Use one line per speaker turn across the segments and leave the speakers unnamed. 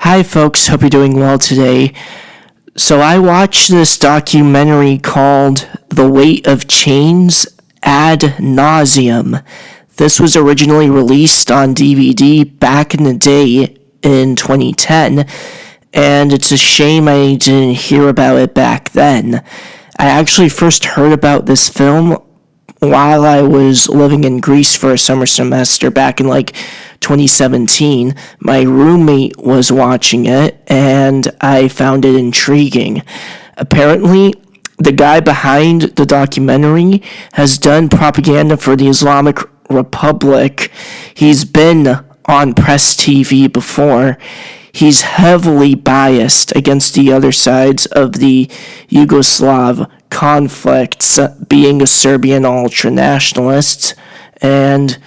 Hi, folks. Hope you're doing well today. So, I watched this documentary called The Weight of Chains ad nauseum. This was originally released on DVD back in the day in 2010, and it's a shame I didn't hear about it back then. I actually first heard about this film while I was living in Greece for a summer semester back in 2017. My roommate was watching it and I found it intriguing. Apparently, the guy behind the documentary has done propaganda for the Islamic Republic. He's been on press TV before. He's heavily biased against the other sides of the Yugoslav conflicts, being a Serbian ultranationalist, and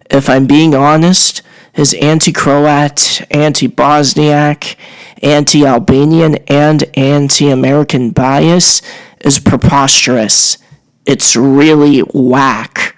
if I'm being honest, his anti-Croat, anti-Bosniak, anti-Albanian, and anti-American bias is preposterous. It's really whack.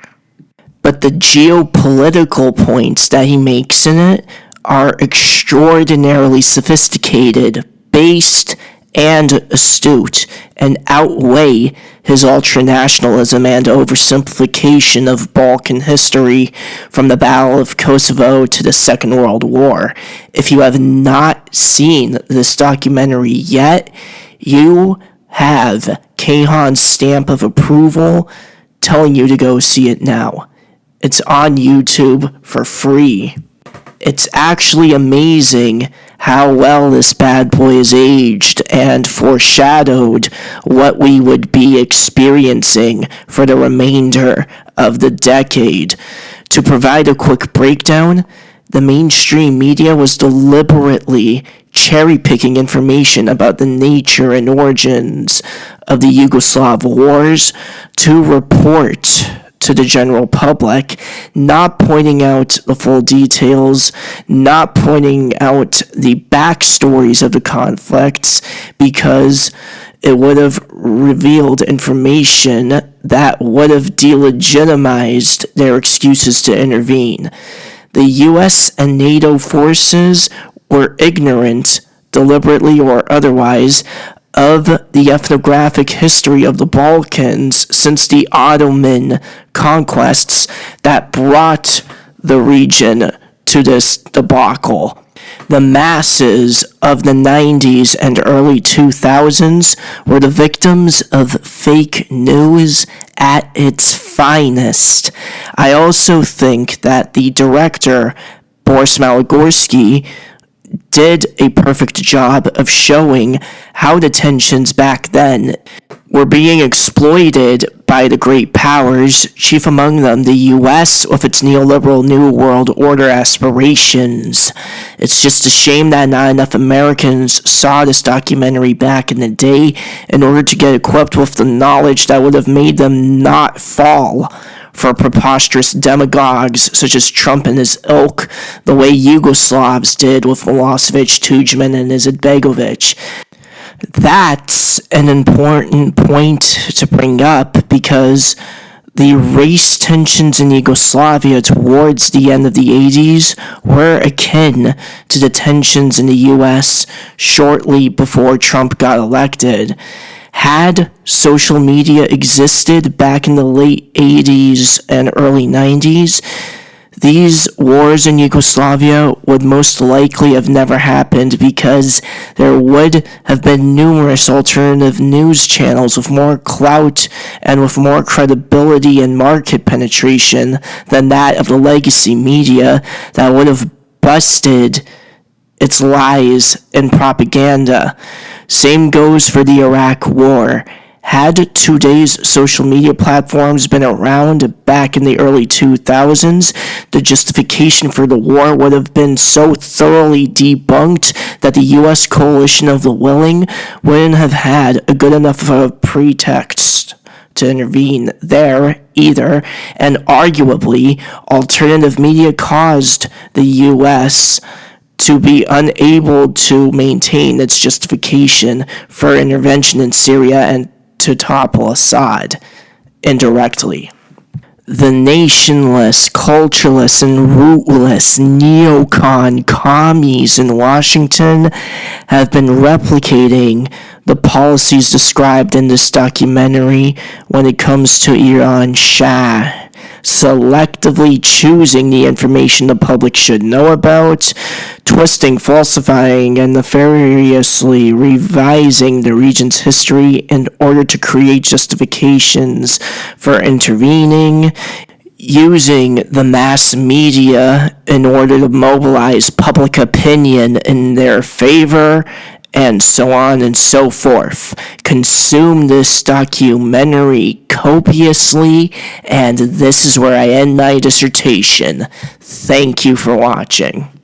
But the geopolitical points that he makes in it are extraordinarily sophisticated, based, and astute, and outweigh his ultranationalism and oversimplification of Balkan history from the Battle of Kosovo to the Second World War. If you have not seen this documentary yet, you have Kayhan's stamp of approval telling you to go see it now. It's on YouTube for free. It's actually amazing how well this bad boy is aged and foreshadowed what we would be experiencing for the remainder of the decade. To provide a quick breakdown, the mainstream media was deliberately cherry-picking information about the nature and origins of the Yugoslav wars to report to the general public, not pointing out the full details, not pointing out the backstories of the conflicts, because it would have revealed information that would have delegitimized their excuses to intervene. The US and NATO forces were ignorant, deliberately or otherwise, of the ethnographic history of the Balkans since the Ottoman conquests that brought the region to this debacle. The masses of the 90s and early 2000s were the victims of fake news at its finest. I also think that the director, Boris Malagorski, did a perfect job of showing how the tensions back then were being exploited by the great powers, chief among them the US with its neoliberal New World Order aspirations. It's just a shame that not enough Americans saw this documentary back in the day in order to get equipped with the knowledge that would have made them not fall for preposterous demagogues such as Trump and his ilk, the way Yugoslavs did with Milosevic, Tudjman, and Izetbegovic. That's an important point to bring up because the race tensions in Yugoslavia towards the end of the 80s were akin to the tensions in the US shortly before Trump got elected. Had social media existed back in the late 80s and early 90s, these wars in Yugoslavia would most likely have never happened because there would have been numerous alternative news channels with more clout and with more credibility and market penetration than that of the legacy media that would have busted its lies and propaganda. Same goes for the Iraq War. Had today's social media platforms been around back in the early 2000s, the justification for the war would have been so thoroughly debunked that the U.S. coalition of the willing wouldn't have had a good enough of a pretext to intervene there either, and arguably, alternative media caused the U.S. to be unable to maintain its justification for intervention in Syria and to topple Assad indirectly. the nationless, cultureless, and rootless neocon commies in Washington have been replicating the policies described in this documentary when it comes to Iran Shah, selectively choosing the information the public should know about, twisting, falsifying, and nefariously revising the region's history in order to create justifications for intervening, using the mass media in order to mobilize public opinion in their favor, and so on and so forth. Consume this documentary copiously, and this is where I end my dissertation. Thank you for watching.